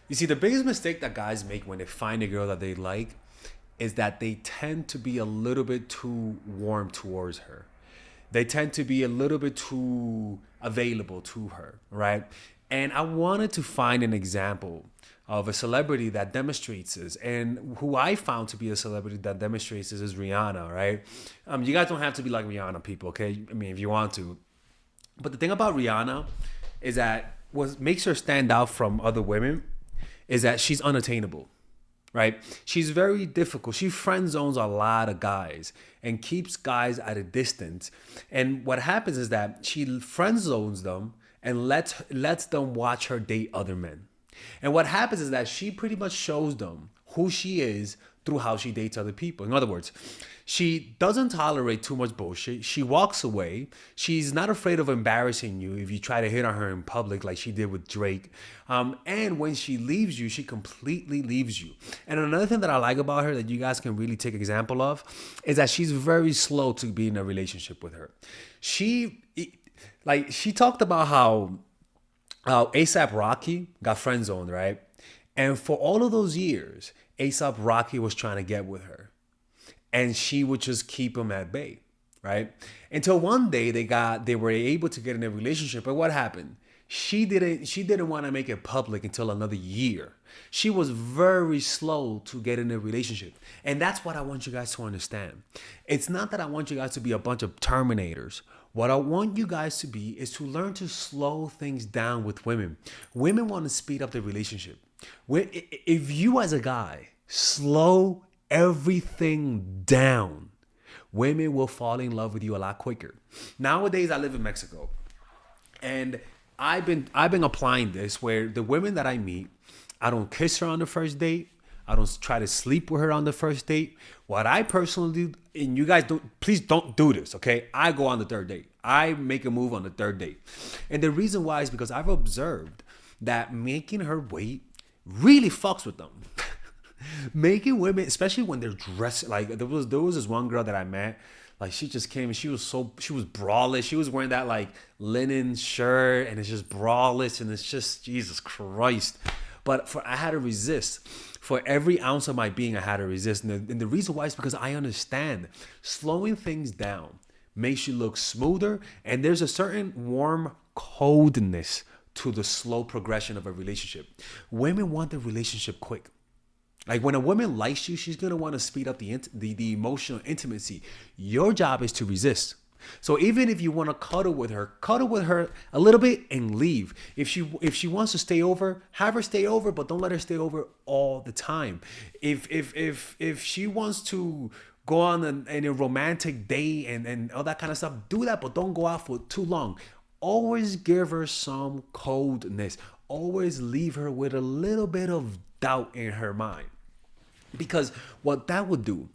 You see, the biggest mistake that guys make when they find a girl that they like is that they tend to be a little bit too warm towards her. They tend to be a little bit too available to her, right? And I wanted to find an example of a celebrity that demonstrates this, and who I found to be a celebrity that demonstrates this is Rihanna, right? You guys don't have to be like Rihanna, people, okay? I mean, if you want to, but the thing about Rihanna is that what makes her stand out from other women is that she's unattainable, right? She's very difficult. She friend zones a lot of guys and keeps guys at a distance. And what happens is that she friend zones them and lets them watch her date other men. And what happens is that she pretty much shows them who she is through how she dates other people. In other words, she doesn't tolerate too much bullshit. She walks away. She's not afraid of embarrassing you if you try to hit on her in public like she did with Drake. And when she leaves you, she completely leaves you. And another thing that I like about her that you guys can really take example of is that she's very slow to be in a relationship with her. She talked about how ASAP Rocky got friend zoned, right? And for all of those years, ASAP Rocky was trying to get with her, and she would just keep him at bay, right? Until one day they were able to get in a relationship. But what happened? She didn't want to make it public until another year. She was very slow to get in a relationship. And that's what I want you guys to understand. It's not that I want you guys to be a bunch of terminators. What I want you guys to be is to learn to slow things down with women. Women want to speed up the relationship. If you as a guy slow everything down, women will fall in love with you a lot quicker. Nowadays, I live in Mexico, and I've been applying this where the women that I meet, I don't kiss her on the first date. I don't try to sleep with her on the first date. What I personally do, and you guys please don't do this, okay? I go on the third date. I make a move on the third date. And the reason why is because I've observed that making her wait really fucks with them. Making women, especially when they're dressed, like there was this one girl that I met, like she just came and she was braless. She was wearing that like linen shirt and it's just braless and it's just Jesus Christ. But I had to resist. For every ounce of my being, I had to resist. And the reason why is because I understand slowing things down makes you look smoother. And there's a certain warm coldness to the slow progression of a relationship. Women want the relationship quick. Like when a woman likes you, she's gonna want to speed up the emotional intimacy. Your job is to resist. So even if you want to cuddle with her a little bit and leave. If she wants to stay over, have her stay over, but don't let her stay over all the time. If she wants to go on a romantic date and all that kind of stuff, do that, but don't go out for too long. Always give her some coldness. Always leave her with a little bit of doubt in her mind. Because what that would do,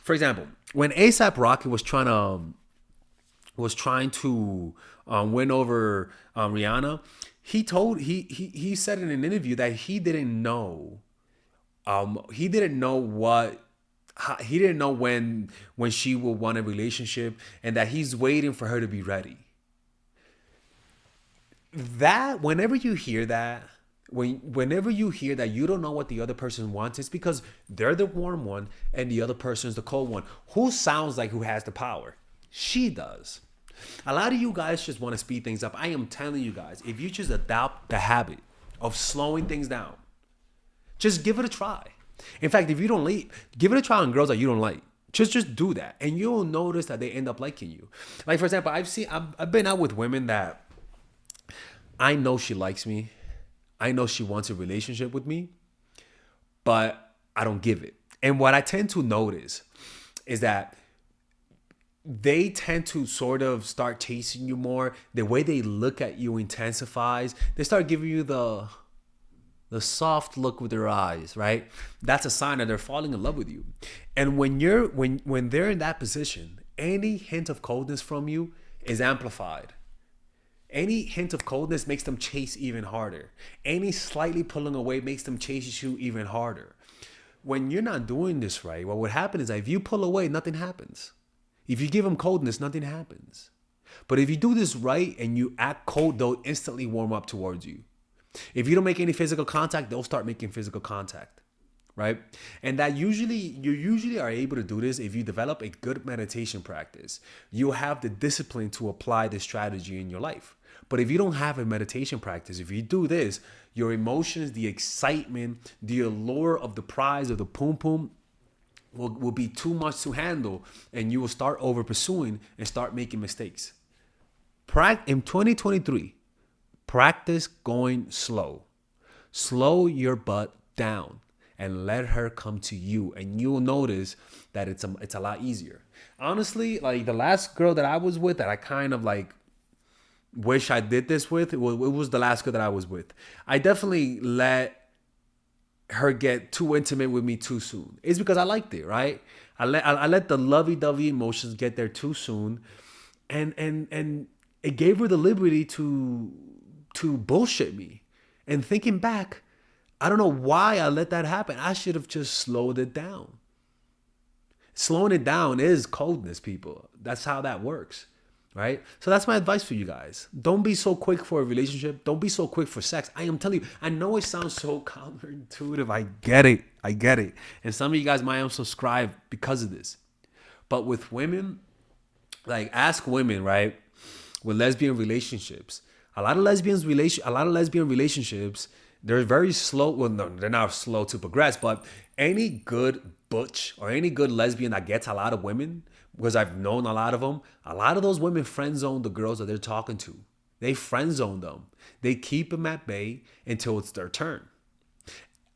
for example, when ASAP Rocky was trying to win over Rihanna, he said in an interview that he didn't know when she will want a relationship and that he's waiting for her to be ready. That whenever you hear that, whenever you hear that you don't know what the other person wants, it's because they're the warm one and the other person is the cold one. Who sounds like who has the power? She does. A lot of you guys just want to speed things up. I am telling you guys, if you just adopt the habit of slowing things down, just give it a try. In fact, if you don't like, give it a try on girls that you don't like. Just do that, and you'll notice that they end up liking you. Like for example, I've been out with women that I know she likes me. I know she wants a relationship with me, but I don't give it. And what I tend to notice is that they tend to sort of start chasing you more. The way they look at you intensifies. They start giving you the soft look with their eyes, right? That's a sign that they're falling in love with you. And when they're in that position, any hint of coldness from you is amplified. Any hint of coldness makes them chase even harder. Any slightly pulling away makes them chase you even harder. When you're not doing this right, what would happen is that if you pull away, nothing happens. If you give them coldness, nothing happens. But if you do this right and you act cold, they'll instantly warm up towards you. If you don't make any physical contact, they'll start making physical contact, right? And that you usually are able to do this if you develop a good meditation practice. You'll have the discipline to apply this strategy in your life. But if you don't have a meditation practice, if you do this, your emotions, the excitement, the allure of the prize of the poom poom will be too much to handle, and you will start over pursuing and start making mistakes. In 2023, practice going slow. Slow your butt down and let her come to you, and you'll notice that it's a lot easier. Honestly, like the last girl that I was with that I kind of like wish I did this with, it was the last girl that I was with. I definitely let her get too intimate with me too soon. It's because I liked it, right? I let the lovey-dovey emotions get there too soon, and it gave her the liberty to bullshit me. And thinking back, I don't know why I let that happen. I should have just slowed it down. Slowing it down is coldness, people. That's how that works, right? So that's my advice for you guys. Don't be so quick for a relationship. Don't be so quick for sex. I am telling you, I know it sounds so counterintuitive. I get it. And some of you guys might unsubscribe because of this. But with women, like ask women, right? With lesbian relationships, a lot of lesbian relationships, they're very slow. Well, no, they're not slow to progress, but any good butch or any good lesbian that gets a lot of women, because I've known a lot of them, a lot of those women friend zone the girls that they're talking to. They friend zone them. They keep them at bay until it's their turn.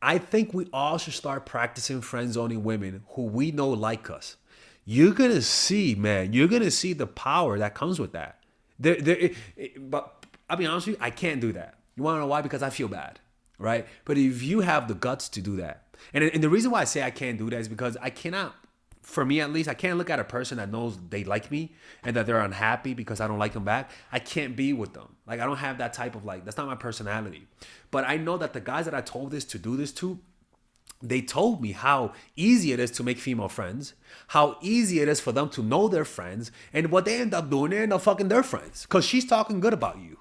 I think we all should start practicing friend zoning women who we know like us. You're going to see, man, you're going to see the power that comes with that. But I'll be honest with you, I can't do that. You want to know why? Because I feel bad, right? But if you have the guts to do that, and the reason why I say I can't do that is because I cannot, for me at least, I can't look at a person that knows they like me and that they're unhappy because I don't like them back. I can't be with them. Like, I don't have that type of, like, that's not my personality. But I know that the guys that I told this to do this to, they told me how easy it is to make female friends, how easy it is for them to know their friends, and what they end up doing, they end up fucking their friends because she's talking good about you.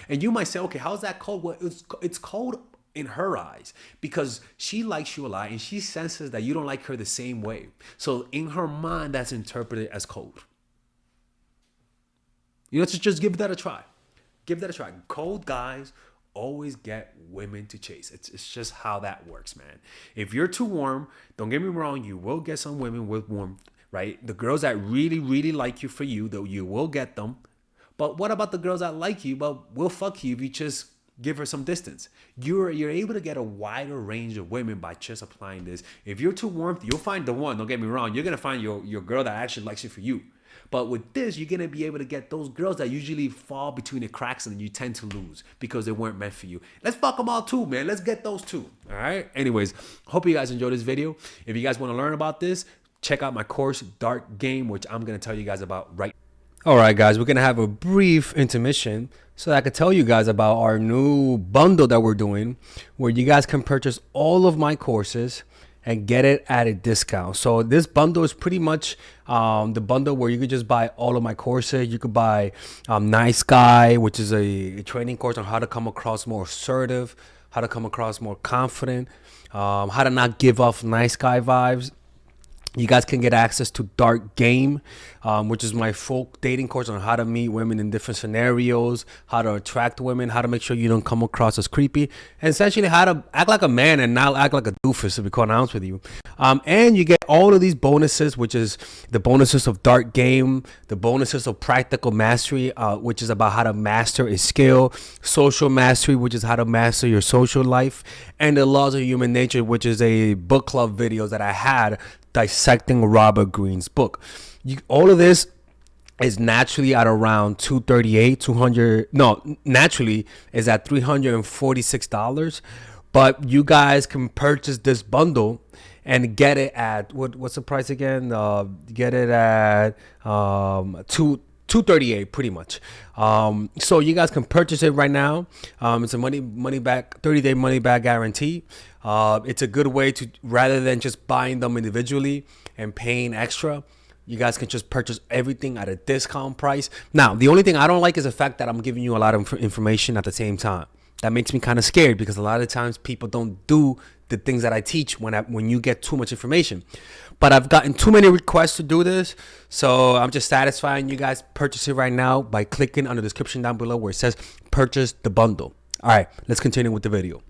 And you might say, okay, how's that cold? Well, it's cold in her eyes because she likes you a lot and she senses that you don't like her the same way. So in her mind, that's interpreted as cold. You know, just give that a try. Give that a try. Cold guys always get women to chase. It's just how that works, man. If you're too warm, don't get me wrong, you will get some women with warmth, right? The girls that really, really like you for you, though, you will get them. But what about the girls that like you but will fuck you if you just give her some distance? You're able to get a wider range of women by just applying this. If you're too warm, you'll find the one. Don't get me wrong. You're going to find your girl that actually likes you for you. But with this, you're going to be able to get those girls that usually fall between the cracks and you tend to lose because they weren't meant for you. Let's fuck them all too, man. Let's get those too. All right? Anyways, hope you guys enjoyed this video. If you guys want to learn about this, check out my course, Dark Game, which I'm going to tell you guys about right now. All right, guys, we're going to have a brief intermission so that I can tell you guys about our new bundle that we're doing where you guys can purchase all of my courses and get it at a discount. So this bundle is pretty much the bundle where you could just buy all of my courses. You could buy Nice Guy, which is a training course on how to come across more assertive, how to come across more confident, how to not give off nice guy vibes. You guys can get access to Dark Game, which is my full dating course on how to meet women in different scenarios, how to attract women, how to make sure you don't come across as creepy, and essentially how to act like a man and not act like a doofus, to be quite honest with you. And you get all of these bonuses, which is the bonuses of Dark Game, the bonuses of Practical Mastery, which is about how to master a skill, Social Mastery, which is how to master your social life, and the Laws of Human Nature, which is a book club videos that I had dissecting Robert Greene's book. All of this is naturally at around naturally is at $346, but you guys can purchase this bundle and get it at what's the price again? Get it at $238 pretty much. So you guys can purchase it right now. It's a money back 30-day money back guarantee. It's a good way to, rather than just buying them individually and paying extra, you guys can just purchase everything at a discount price. Now, the only thing I don't like is the fact that I'm giving you a lot of information at the same time. That makes me kind of scared because a lot of times people don't do the things that I teach when you get too much information. But I've gotten too many requests to do this, so I'm just satisfying you guys. Purchase it right now by clicking on the description down below where it says purchase the bundle. All right, let's continue with the video.